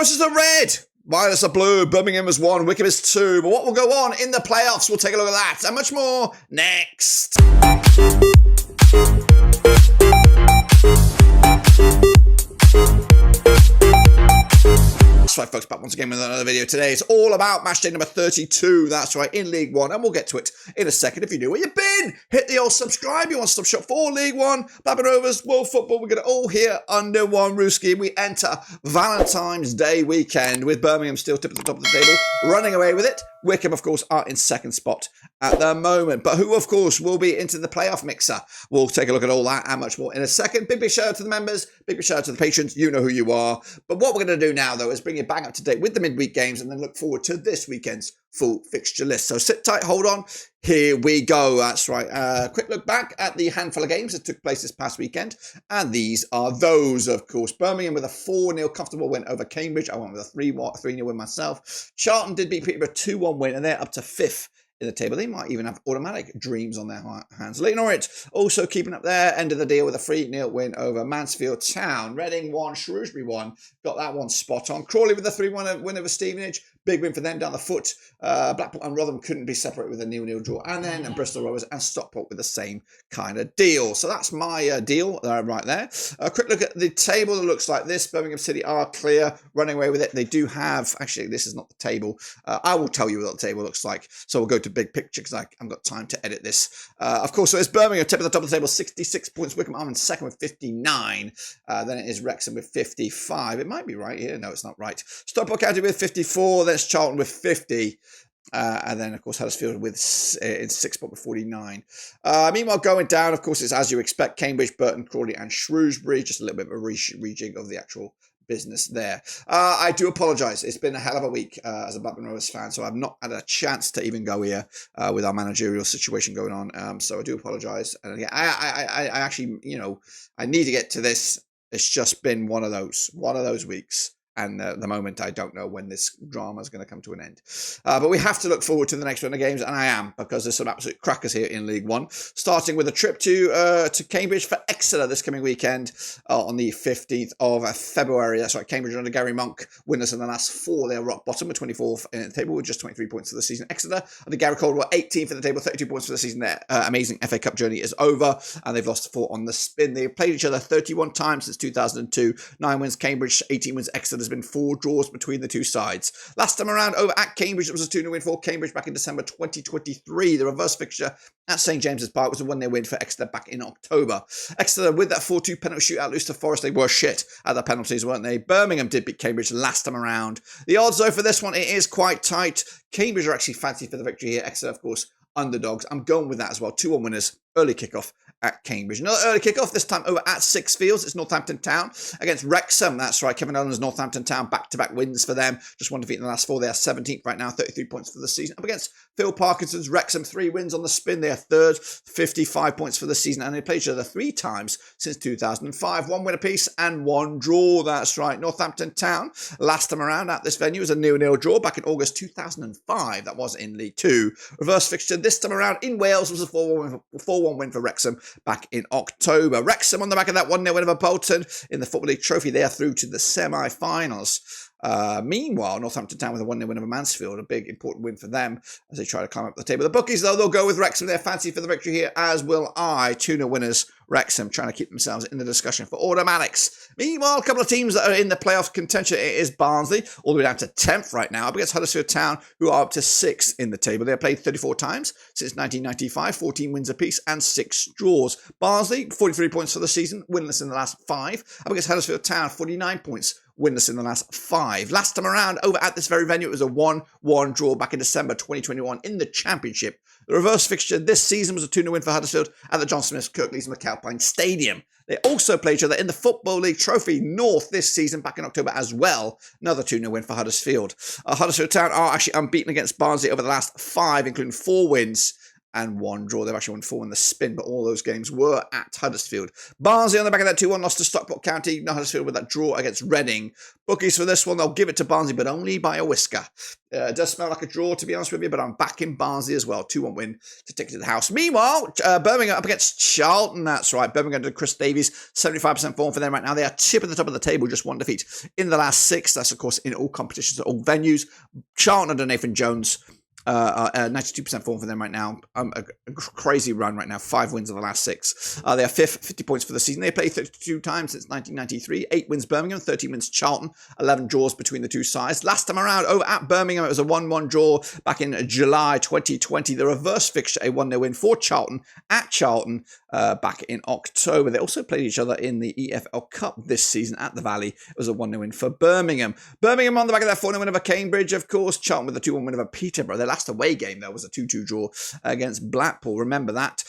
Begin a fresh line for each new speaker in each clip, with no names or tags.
This is the red, minus the blue. Birmingham is 1, Wycombe is 2. But what will go on in the playoffs? We'll take a look at that and much more next. That's right, folks, back once again with another video today. It's all about Matchday number 32, that's right, in League One, and we'll get to it in a second. If you knew where you've been, hit the old subscribe. You want to stop shop for League One, Blackpool Rovers, World Football. We're going to all here under one roof scheme. We enter Valentine's Day weekend with Birmingham still tip at the top of the table, running away with it. Wycombe, of course, are in second spot at the moment, but who, of course, will be into the playoff mixer. We'll take a look at all that and much more in a second. Big shout out to the members, big shout out to the patrons. You know who you are. But what we're going to do now, though, is bring you back up to date with the midweek games and then look forward to this weekend's full fixture list. So sit tight, hold on. Here we go. That's right. Quick look back at the handful of games that took place this past weekend. And these are those, of course. Birmingham with a 4-0 comfortable win over Cambridge. I went with a 3-0 win myself. Charlton did beat Peterborough 2-1 win, and they're up to 5th in the table. They might even have automatic dreams on their hands. Leyton Orient also keeping up their end of the deal with a 3-0 win over Mansfield Town. Reading 1, Shrewsbury 1. Got that one spot on. Crawley with a 3-1 win over Stevenage. Big win for them down the foot. Blackpool and Rotherham couldn't be separated with a 0-0 draw. And then Bristol Rovers and Stockport with the same kind of deal. So that's my deal right there. A quick look at the table. It looks like this. Birmingham City are clear, running away with it. They do have, actually, this is not the table. I will tell you what the table looks like. So we'll go to big picture because I haven't got time to edit this. Of course, so it's Birmingham, tip at the top of the table, 66 points. Wycombe are in second with 59. Then it is Wrexham with 55. It might be right here. No, it's not right. Stockport County with 54. Then it's Charlton with 50. And then, of course, Huddersfield with in 6th spot with 49. Meanwhile, going down, of course, it's as you expect, Cambridge, Burton, Crawley and Shrewsbury. Just a little bit of a rejig of the actual business there. I do apologise. It's been a hell of a week as a Blackpool Rovers fan, so I've not had a chance to even go here with our managerial situation going on. So I do apologise. And again, I actually, you know, I need to get to this. It's just been one of those weeks. And at the moment, I don't know when this drama is going to come to an end. But we have to look forward to the next round of games, and I am, because there's some absolute crackers here in League One. Starting with a trip to Cambridge for Exeter this coming weekend on the 15th of February. That's right, Cambridge under Gary Monk, winners in the last 4. They're rock bottom with 24th in the table with just 23 points for the season. Exeter under Gary Caldwell, 18th in the table, 32 points for the season. Their amazing FA Cup journey is over, and they've lost 4 on the spin. They've played each other 31 times since 2002. 9 wins Cambridge, 18 wins Exeter. There's been 4 draws between the two sides. Last time around over at Cambridge, it was a 2-0 win for Cambridge back in December 2023. The reverse fixture at St James's Park was a 1-0 win for Exeter back in October. Exeter with that 4-2 penalty shootout loose to Forest. They were shit at the penalties, weren't they? Birmingham did beat Cambridge last time around. The odds, though, for this one, it is quite tight. Cambridge are actually fancy for the victory here. Exeter, of course, underdogs. I'm going with that as well. 2-1 winners, early kickoff at Cambridge. Another early kickoff, this time over at Six Fields. It's Northampton Town against Wrexham. That's right, Kevin Owens, Northampton Town, back-to-back wins for them. Just 1 defeat in the last 4. They are 17th right now, 33 points for the season. Up against Phil Parkinson's Wrexham, 3 wins on the spin. They are 3rd, 55 points for the season. And they played each other 3 times since 2005. 1 win apiece and 1 draw. That's right, Northampton Town. Last time around at this venue was a 0-0 draw back in August 2005. That was in League 2. Reverse fixture this time around in Wales was a 4-1 win for Wrexham back in October. Wrexham on the back of that 1-0 win over Bolton in the Football League Trophy. They are through to the semi-finals. Meanwhile, Northampton Town with a 1-0 win over Mansfield, a big important win for them as they try to climb up the table. The bookies, though, they'll go with Wrexham. They're fancy for the victory here, as will I. 2-0 winners, Wrexham, trying to keep themselves in the discussion for automatics. Meanwhile, a couple of teams that are in the playoff contention. It is Barnsley, all the way down to 10th right now, up against Huddersfield Town, who are up to 6th in the table. They have played 34 times since 1995, 14 wins apiece and 6 draws. Barnsley, 43 points for the season, winless in the last 5. Up against Huddersfield Town, 49 points, winless in the last 5. Last time around, over at this very venue, it was a 1-1 draw back in December 2021 in the Championship. The reverse fixture this season was a 2-0 win for Huddersfield at the John Smith Kirklees McAlpine Stadium. They also played each other in the Football League Trophy North this season back in October as well. Another 2-0 win for Huddersfield. Huddersfield Town are actually unbeaten against Barnsley over the last 5, including 4 wins and 1 draw. They've actually won 4 in the spin, but all those games were at Huddersfield. Barnsley on the back of that 2-1 loss to Stockport County. Huddersfield with that draw against Reading. Bookies for this one, they'll give it to Barnsley, but only by a whisker. It does smell like a draw, to be honest with you, but I'm backing Barnsley as well. 2-1 win to take it to the house. Meanwhile, Birmingham up against Charlton. That's right. Birmingham to Chris Davies, 75% form for them right now. They are tip at the top of the table, just 1 defeat in the last 6. That's, of course, in all competitions at all venues. Charlton under Nathan Jones. 92% form for them right now. A crazy run right now. 5 wins in the last 6. They are 5th, 50 points for the season. They played 32 times since 1993. 8 wins Birmingham, 13 wins Charlton. 11 draws between the two sides. Last time around, over at Birmingham, it was a 1-1 draw back in July 2020. The reverse fixture, a 1-0 win for Charlton at Charlton back in October. They also played each other in the EFL Cup this season at the Valley. It was a 1-0 win for Birmingham. Birmingham on the back of that 4-0 win over Cambridge, of course. Charlton with a 2-1 win over Peterborough. Their last away game, though, was a 2-2 draw against Blackpool. Remember that.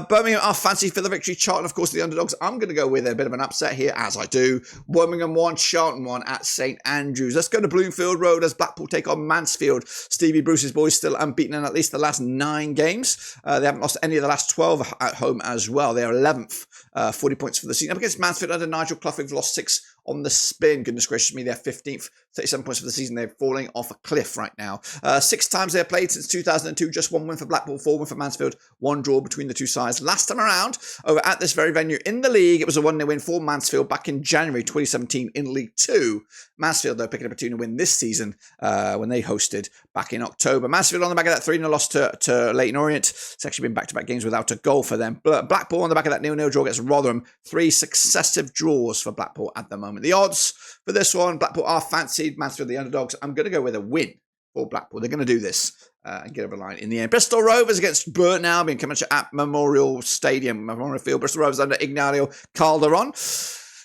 Birmingham are fancy for the victory. Charlton, of course, the underdogs. I'm going to go with a bit of an upset here, as I do. Birmingham 1, Charlton 1 at St Andrews. Let's go to Bloomfield Road as Blackpool take on Mansfield. Stevie Bruce's boys still unbeaten in at least the last 9 games. They haven't lost any of the last 12 at home as well. They are 11th, 40 points for the season. Up against Mansfield under Nigel Clough, who've lost 6 on the spin. Goodness gracious me, they're 15th, 37 points for the season. They're falling off a cliff right now. 6 times they've played since 2002. Just 1 win for Blackpool, 4 win for Mansfield, 1 draw between the two sides. Last time around, over at this very venue in the league, it was a 1-0 win for Mansfield back in January 2017 in League 2. Mansfield, though, picking up a 2-0 win this season when they hosted back in October. Mansfield on the back of that 3-0 loss to Leyton Orient. It's actually been back-to-back games without a goal for them. Blackpool on the back of that 0-0 draw against Rotherham. 3 successive draws for Blackpool at the moment. The odds for this one, Blackpool are fancied. Mansfield, the underdogs. I'm going to go with a win for Blackpool. They're going to do this and get over the line in the end. Bristol Rovers against Burton Albion coming at Memorial Stadium, Memorial Field. Bristol Rovers under Ignacio Calderon.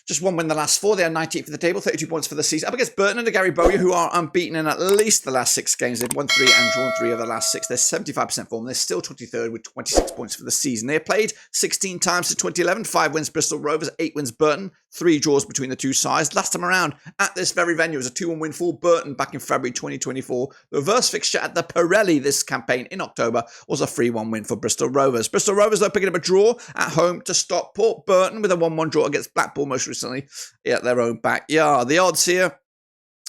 Just 1 win the last 4. They are 19th for the table, 32 points for the season. Up against Burton under Gary Bowyer, who are unbeaten in at least the last 6 games. They've won 3 and drawn 3 of the last 6. They're 75% form. They're still 23rd with 26 points for the season. They have played 16 times since 2011. 5 wins Bristol Rovers, 8 wins Burton. 3 draws between the two sides. Last time around at this very venue, it was a 2-1 win for Burton back in February 2024. The reverse fixture at the Pirelli this campaign in October was a 3-1 win for Bristol Rovers. Bristol Rovers, though, picking up a draw at home to Stockport. Burton with a 1-1 draw against Blackpool most recently at their own backyard. The odds here,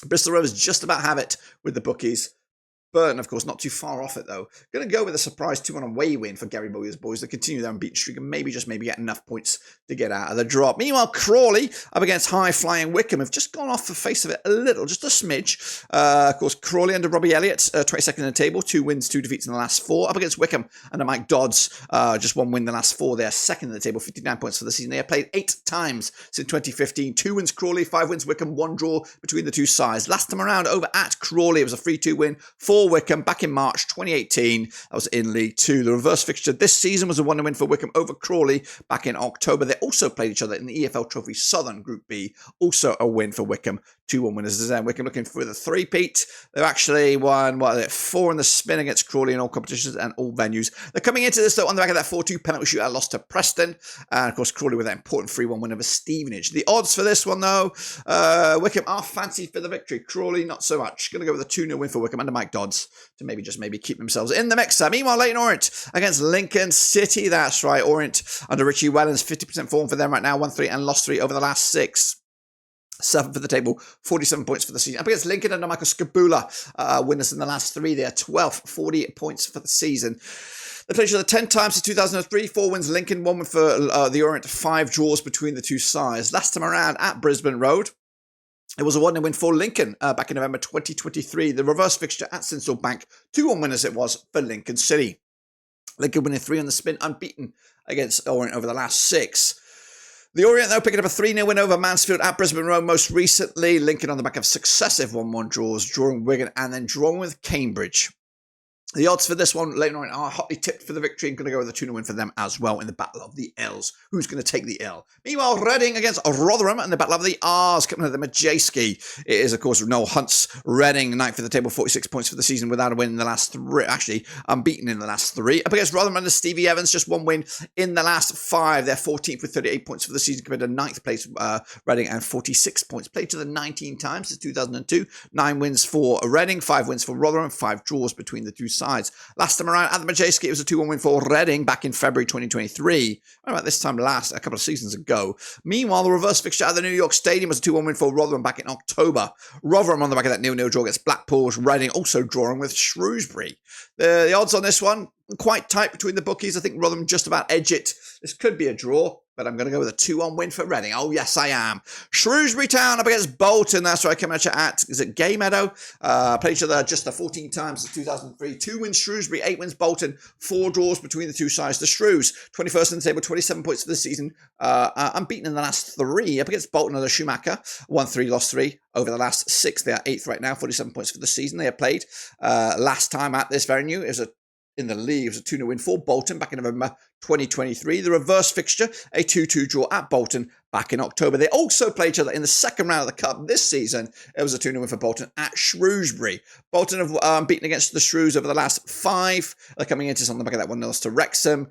Bristol Rovers just about have it with the bookies. Burton, of course, not too far off it, though. Going to go with a surprise 2-1 away win for Gary Bowyer's boys. They continue their unbeaten streak and maybe get enough points to get out of the drop. Meanwhile, Crawley, up against high-flying Wycombe, have just gone off the face of it a little, just a smidge. Of course, Crawley under Robbie Elliott, 22nd in the table, 2 wins, 2 defeats in the last 4. Up against Wycombe under Mike Dodds, just 1 win in the last 4. They are 2nd in the table, 59 points for the season. They have played 8 times since 2015. 2 wins Crawley, 5 wins Wycombe, 1 draw between the two sides. Last time around, over at Crawley, it was a 3-2 win for Wycombe back in March 2018. That was in League 2. The reverse fixture this season was a 1-0 win for Wycombe over Crawley back in October. They also played each other in the EFL Trophy Southern Group B. Also a win for Wycombe. 2-1 winners. Wycombe looking for the three-peat. They've actually won 4 in the spin against Crawley in all competitions and all venues. They're coming into this, though, on the back of that 4-2 penalty shootout loss to Preston. And, of course, Crawley with that important 3-1 win over Stevenage. The odds for this one, though, Wycombe are fancy for the victory. Crawley, not so much. Going to go with a 2-0 win for Wycombe under Mike Dodds to maybe keep themselves in the mix. Meanwhile, Leyton Orient against Lincoln City. That's right. Orient under Richie Wellens, 50% form for them right now. 1-3 and lost 3 over the last 6. 7th for the table, 47 points for the season. Up against Lincoln under Michael Skabula, winners in the last 3. They are 12th, 48 points for the season. They played each other 10 times since 2003. 4 wins Lincoln, 1 win for the Orient, 5 draws between the two sides. Last time around at Brisbane Road, it was a 1-0 win for Lincoln back in November 2023. The reverse fixture at Sinsel Bank, 2-1 winners it was for Lincoln City. Lincoln winning 3 on the spin, unbeaten against Orient over the last 6. The Orient, though, picking up a 3-0 win over Mansfield at Brisbane Road most recently. Lincoln on the back of successive 1-1 draws, drawing Wigan and then drawing with Cambridge. The odds for this one, Leyton Orient are hotly tipped for the victory and going to go with a 2-0 win for them as well in the Battle of the L's. Who's going to take the L? Meanwhile, Reading against Rotherham in the Battle of the R's coming at the Matchday. It is, of course, Noel Hunt's Reading, 9th for the table, 46 points for the season without a win in the last 3. Actually, unbeaten in the last 3. Up against Rotherham under Stevie Evans, just 1 win in the last 5. They're 14th with 38 points for the season compared to 9th place Reading and 46 points. Played to the 19 times since 2002. 9 wins for Reading, 5 wins for Rotherham, 5 draws between the two sides. sides. Last time around at the Matchday, it was a 2-1 win for Reading back in February 2023. About this time a couple of seasons ago. Meanwhile, the reverse fixture at the New York Stadium was a 2-1 win for Rotherham back in October. Rotherham on the back of that 0-0 draw against Blackpool. Reading also drawing with Shrewsbury. The odds on this one, quite tight between the bookies. I think Rotherham just about edge it. This could be a draw, but I'm going to go with a 2-1 win for Reading. Oh, yes, I am. Shrewsbury Town up against Bolton. That's right, coming at is it Gay Meadow? Played each other just 14 times since 2003. 2 wins Shrewsbury, 8 wins Bolton. 4 draws between the two sides. The Shrews, 21st in the table, 27 points for the season. Unbeaten in the last 3 up against Bolton under Schumacher. 1-3, lost 3. Over the last 6, they are 8th right now, 47 points for the season. They have played last time at this venue. It was in the league, it was a 2-0 win for Bolton back in November 2023. The reverse fixture, a 2-2 draw at Bolton back in October. They also played each other in the second round of the Cup this season. It was a 2-0 win for Bolton at Shrewsbury. Bolton have beaten against the Shrews over the last 5. They're coming into on the back of that 1-0 to Wrexham.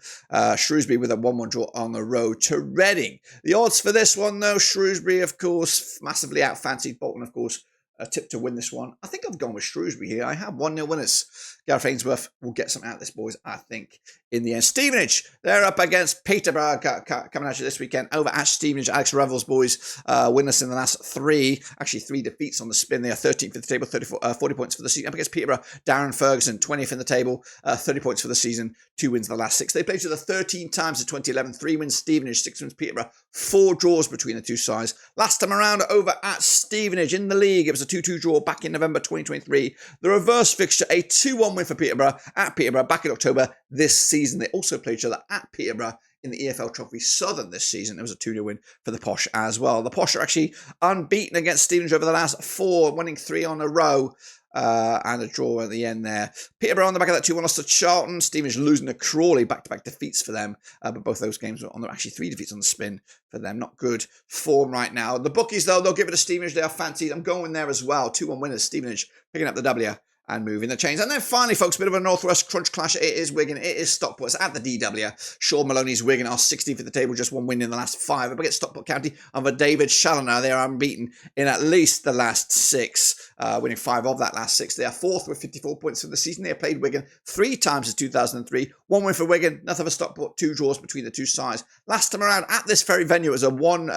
Shrewsbury with a 1-1 draw on the road to Reading. The odds for this one, though, Shrewsbury, of course, massively out-fancied. Bolton, of course, a tip to win this one. I think I've gone with Shrewsbury here. I have 1-0 winners. Gareth Ainsworth will get something out of this, boys, I think, in the end. Stevenage, they're up against Peterborough coming at you this weekend over at Stevenage. Alex Revels, boys, winless in the last 3. Actually, 3 defeats on the spin. They are 13th in the table, 40 points for the season. Up against Peterborough, Darren Ferguson, 20th in the table, 30 points for the season, 2 wins in the last 6. They played each other 13 times in 2011, 3 wins Stevenage, 6 wins Peterborough, 4 draws between the two sides. Last time around over at Stevenage in the league, it was a 2-2 draw back in November 2023. The reverse fixture, a 2-1 win for Peterborough at Peterborough back in October this season. They also played each other at Peterborough in the EFL Trophy Southern this season. It was a 2-0 win for the Posh as well. The Posh are actually unbeaten against Stevenage over the last 4, winning 3 on a row. And a draw at the end there. Peterborough on the back of that 2-1 loss to Charlton. Stevenage losing to Crawley, back-to-back defeats for them. But both those games were on actually 3 defeats on the spin for them. Not good form right now. The bookies, though, they'll give it a Stevenage. They are fancied. I'm going there as well. 2-1 winners. Stevenage picking up the W and moving the chains. And then finally, folks, a bit of a Northwest crunch clash. It is Wigan. It is Stockport. It's at the DW. Sean Maloney's Wigan are 16th at the table, just 1 win in the last 5. Up against Stockport County under David Challoner. They are unbeaten in at least the last 6, winning 5 of that last 6. They are 4th with 54 points for the season. They have played Wigan 3 times since 2003. 1 win for Wigan, nothing for Stockport, 2 draws between the two sides. Last time around at this very venue, it was a 1...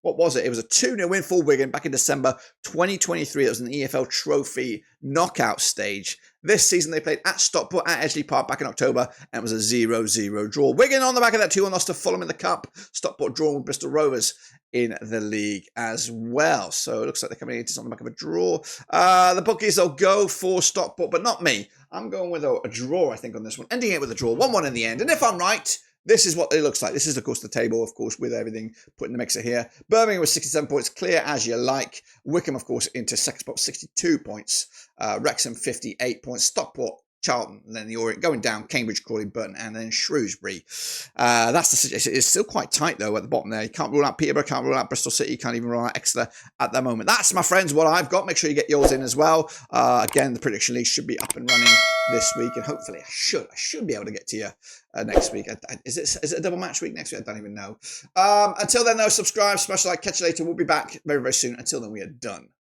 what was it? It was a 2-0 win for Wigan back in December 2023. It was an EFL Trophy knockout stage. This season, they played at Stockport at Edgeley Park back in October, and it was a 0-0 draw. Wigan on the back of that 2-1 loss to Fulham in the Cup. Stockport drawn with Bristol Rovers in the league as well. So it looks like they're coming into on the back of a draw. The bookies, they'll go for Stockport, but not me. I'm going with a draw, I think, on this one. Ending it with a draw, 1-1 in the end. And if I'm right, this is what it looks like. This is, of course, the table, of course, with everything put in the mixer here. Birmingham with 67 points, clear as you like. Wycombe, of course, into second spot, 62 points. Wrexham, 58 points. Stockport, Charlton, and then the Orient going down, Cambridge, Crawley, Burton, and then Shrewsbury. That's the situation. It's still quite tight, though, at the bottom there. You can't rule out Peterborough, can't rule out Bristol City, can't even rule out Exeter at the moment. That's, my friends, what I've got. Make sure you get yours in as well. Again, the prediction league should be up and running this week, and hopefully I should be able to get to you next week. Is it a double match week next week? I don't even know. Until then, though, subscribe, smash the like, catch you later. We'll be back very, very soon. Until then, we are done.